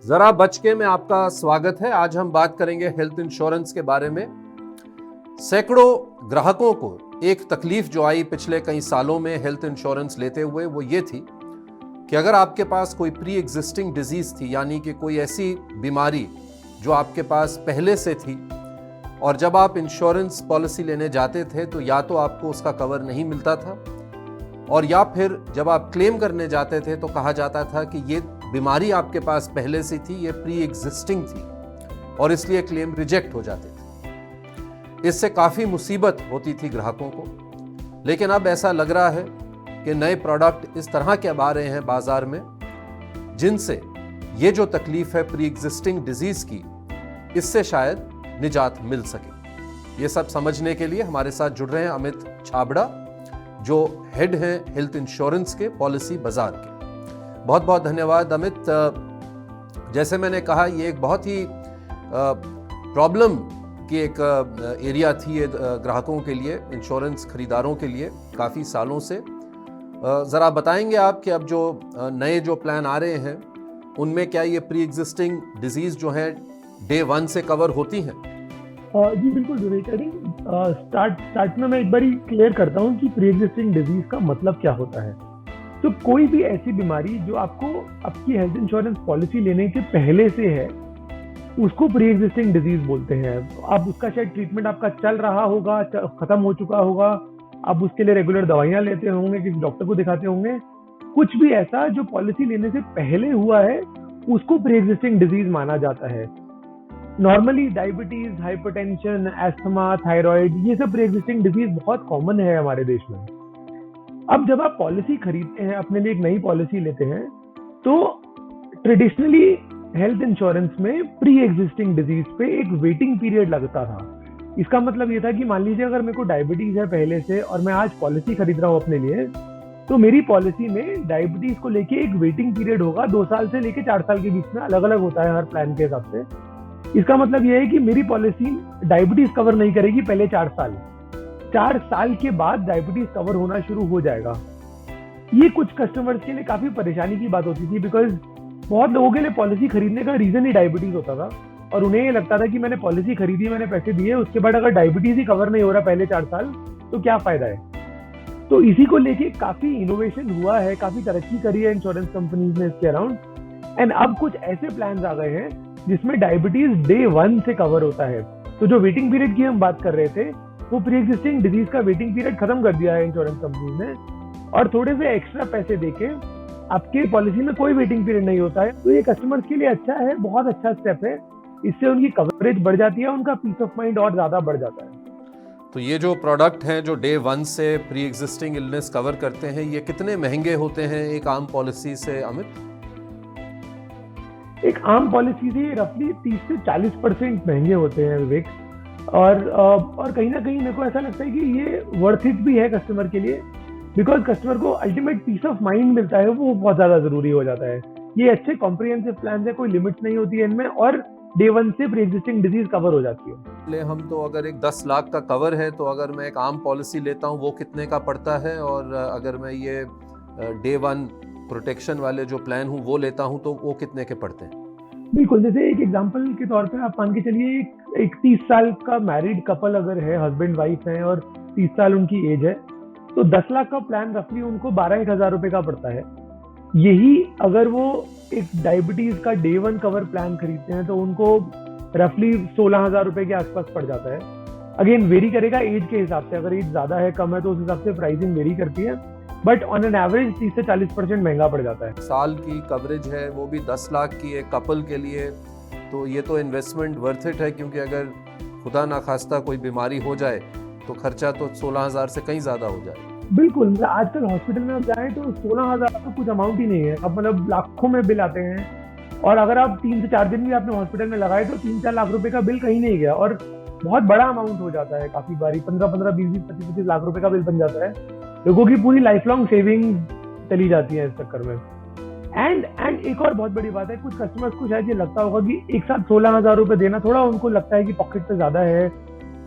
जरा बच के में आपका स्वागत है। आज हम बात करेंगे हेल्थ इंश्योरेंस के बारे में। सैकड़ों ग्राहकों को एक तकलीफ जो आई पिछले कई सालों में हेल्थ इंश्योरेंस लेते हुए, वो ये थी कि अगर आपके पास कोई प्री एग्जिस्टिंग डिजीज थी, यानी कि कोई ऐसी बीमारी जो आपके पास पहले से थी, और जब आप इंश्योरेंस पॉलिसी लेने जाते थे तो या तो आपको उसका कवर नहीं मिलता था, और या फिर जब आप क्लेम करने जाते थे तो कहा जाता था कि ये बीमारी आपके पास पहले से थी, ये प्री एग्जिस्टिंग थी, और इसलिए क्लेम रिजेक्ट हो जाते थे। इससे काफ़ी मुसीबत होती थी ग्राहकों को। लेकिन अब ऐसा लग रहा है कि नए प्रोडक्ट इस तरह के अब आ रहे हैं बाजार में, जिनसे ये जो तकलीफ है प्री एग्जिस्टिंग डिजीज की, इससे शायद निजात मिल सके। ये सब समझने के लिए हमारे साथ जुड़ रहे हैं अमित छाबड़ा, जो हेड हैं हेल्थ इंश्योरेंस के पॉलिसी बाजार के। बहुत बहुत धन्यवाद अमित। जैसे मैंने कहा, ये एक बहुत ही प्रॉब्लम की एक एरिया थी ये ग्राहकों के लिए, इंश्योरेंस खरीदारों के लिए काफ़ी सालों से। ज़रा बताएंगे आप कि अब जो नए जो प्लान आ रहे हैं उनमें क्या ये प्री एग्जिस्टिंग डिजीज़ जो है डे 1 से कवर होती हैं? जी बिल्कुल विवेक। आई थिंक स्टार्ट में मैं एक बार क्लियर करता हूँ कि प्री एग्जिस्टिंग डिजीज का मतलब क्या होता है। तो कोई भी ऐसी बीमारी जो आपको आपकी हेल्थ इंश्योरेंस पॉलिसी लेने के पहले से है, उसको प्री एग्जिस्टिंग डिजीज बोलते हैं। अब उसका शायद ट्रीटमेंट आपका चल रहा होगा, खत्म हो चुका होगा, आप उसके लिए रेगुलर दवाइयां लेते होंगे, किसी डॉक्टर को दिखाते होंगे, कुछ भी ऐसा जो पॉलिसी लेने से पहले हुआ है उसको प्री एग्जिस्टिंग डिजीज माना जाता है। Normally diabetes, hypertension, asthma, thyroid, ये सब प्री एग्जिस्टिंग डिजीज बहुत कॉमन है हमारे देश में। अब जब आप पॉलिसी खरीदते हैं, अपने लिए एक नई पॉलिसी लेते हैं, तो ट्रेडिशनली हेल्थ इंश्योरेंस में प्री एग्जिस्टिंग डिजीज पे एक वेटिंग पीरियड लगता था। इसका मतलब ये था कि मान लीजिए अगर मेरे को डायबिटीज है पहले से और मैं आज पॉलिसी खरीद रहा हूँ अपने लिए, तो मेरी पॉलिसी में डायबिटीज को लेके एक वेटिंग पीरियड होगा, 2 साल से लेके 4 साल के बीच में, अलग अलग होता है हर प्लान के हिसाब से। इसका मतलब यह है कि मेरी पॉलिसी डायबिटीज कवर नहीं करेगी पहले 4 साल। 4 साल के बाद डायबिटीज कवर होना शुरू हो जाएगा। ये कुछ कस्टमर्स के लिए काफी परेशानी की बात होती थी, बिकॉज बहुत लोगों के लिए पॉलिसी खरीदने का रीजन ही डायबिटीज होता था, और उन्हें ये लगता था कि मैंने पॉलिसी खरीदी, मैंने पैसे दिए, उसके बाद अगर डायबिटीज ही कवर नहीं हो रहा पहले 4 साल तो क्या फायदा है। तो इसी को लेके काफी इनोवेशन हुआ है, काफी तरक्की करी है इंश्योरेंस कंपनीज ने इसके अराउंड। एंड अब कुछ ऐसे प्लान आ गए हैं जिसमें डायबिटीज डे 1 से कवर होता है। तो जो वेटिंग पीरियड की हम बात कर रहे थे, वो प्री एग्जिस्टिंग डिजीज का वेटिंग पीरियड खत्म कर दिया है इंश्योरेंस कंपनी ने, और थोड़े से एक्स्ट्रा पैसे देके आपके पॉलिसी में कोई वेटिंग पीरियड नहीं होता है। तो ये कस्टमर्स के लिए अच्छा है, बहुत अच्छा स्टेप है। इससे उनकी कवरेज बढ़ जाती है, उनका पीस ऑफ माइंड और ज्यादा बढ़ जाता है। तो ये जो प्रोडक्ट हैं जो डे 1 से प्री एग्जिस्टिंग इलनेस कवर करते हैं, ये कितने महंगे होते हैं एक आम पॉलिसी से अमित? एक आम पॉलिसी से रफली 30 से 40% महंगे होते हैं विवेक। और कहीं ना कहीं मेरे को ऐसा लगता है कि ये वर्थ इट भी है कस्टमर के लिए, बिकॉज कस्टमर को अल्टीमेट पीस ऑफ माइंड मिलता है, वो बहुत ज्यादा जरूरी हो जाता है। ये अच्छे कॉम्प्रिहेंसिव प्लान है, कोई लिमिट नहीं होती है इनमें, और डे 1 से प्री एग्जिस्टिंग डिजीज कवर हो जाती है। हम तो अगर एक 10 लाख का कवर है, तो अगर मैं एक आम पॉलिसी लेता हूँ वो कितने का पड़ता है, और अगर मैं ये डे 1 प्रोटेक्शन वाले जो प्लान हूँ वो लेता हूँ तो वो कितने के पड़ते हैं? बिल्कुल, जैसे एक एग्जांपल के तौर पे आप मान के चलिए, एक 30 साल का मैरिड कपल अगर है, हस्बैंड वाइफ है और 30 साल उनकी एज है, तो 10 लाख का प्लान रफली उनको 12-1 हजार रुपए का पड़ता है। यही अगर वो एक डायबिटीज का डे 1 कवर प्लान खरीदते हैं तो उनको रफली 16,000 रुपए के आसपास पड़ जाता है। अगेन वेरी करेगा एज के हिसाब से, अगर एज ज्यादा है कम है तो उस हिसाब से प्राइसिंग वेरी करती है, बट ऑन एन एवरेज 30 से 40% महंगा पड़ जाता है। साल की कवरेज है, वो भी 10 लाख की एक कपल के लिए, तो ये तो इन्वेस्टमेंट वर्थ इट है, क्योंकि अगर खुदा ना खास्ता कोई बीमारी हो जाए तो खर्चा तो 16,000 से कहीं ज्यादा हो जाए। बिल्कुल, आजकल हॉस्पिटल में आप जाएं तो 16,000 तो कुछ अमाउंट ही नहीं है। अब मतलब लाखों में बिल आते हैं, और अगर आप 3 से 4 दिन भी आपने हॉस्पिटल में लगाए तो 3-4 लाख रुपए का बिल कहीं नहीं गया, और बहुत बड़ा अमाउंट हो जाता है। काफी बारी 15-15, 20-20, 25-25 लाख रुपए का बिल बन जाता है। लोगों की पूरी लाइफ लॉन्ग सेविंग चली जाती है इस चक्कर में। एंड एक और बहुत बड़ी बात है, कुछ कस्टमर्स को शायद ये लगता होगा कि एक साथ 16,000 रुपए देना, थोड़ा उनको लगता है कि पॉकेट पे ज्यादा है,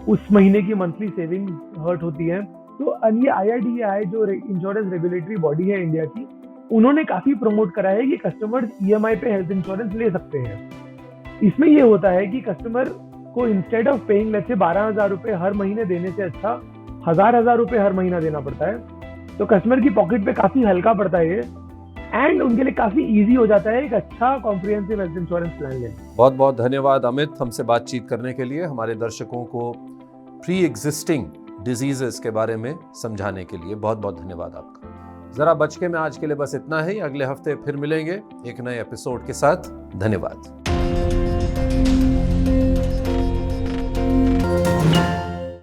उस महीने की मंथली सेविंग हर्ट होती है। तो ये IRDAI जो इंश्योरेंस रेगुलेटरी बॉडी है इंडिया की, उन्होंने काफी प्रमोट करा है कि कस्टमर्स ईएमआई पे हेल्थ इंश्योरेंस ले सकते हैं। इसमें ये होता है कि कस्टमर को instead of paying let's say 12,000 रुपए हर महीने देने से अच्छा 1,000 रुपए हर महीना देना पड़ता है। तो कस्टमर की पॉकेट पे काफी हल्का पड़ता है ये, एंड उनके लिए काफी इजी हो जाता है एक अच्छा कॉम्प्रिहेंसिव हेल्थ इंश्योरेंस प्लान लेना। बहुत बहुत धन्यवाद अमित, हमसे बातचीत करने के लिए, हमारे दर्शकों को प्री एग्जिस्टिंग डिजीजेस के बारे में समझाने के लिए बहुत बहुत धन्यवाद आपका। जरा बच के में आज के लिए बस इतना ही। अगले हफ्ते फिर मिलेंगे एक नए एपिसोड के साथ। धन्यवाद।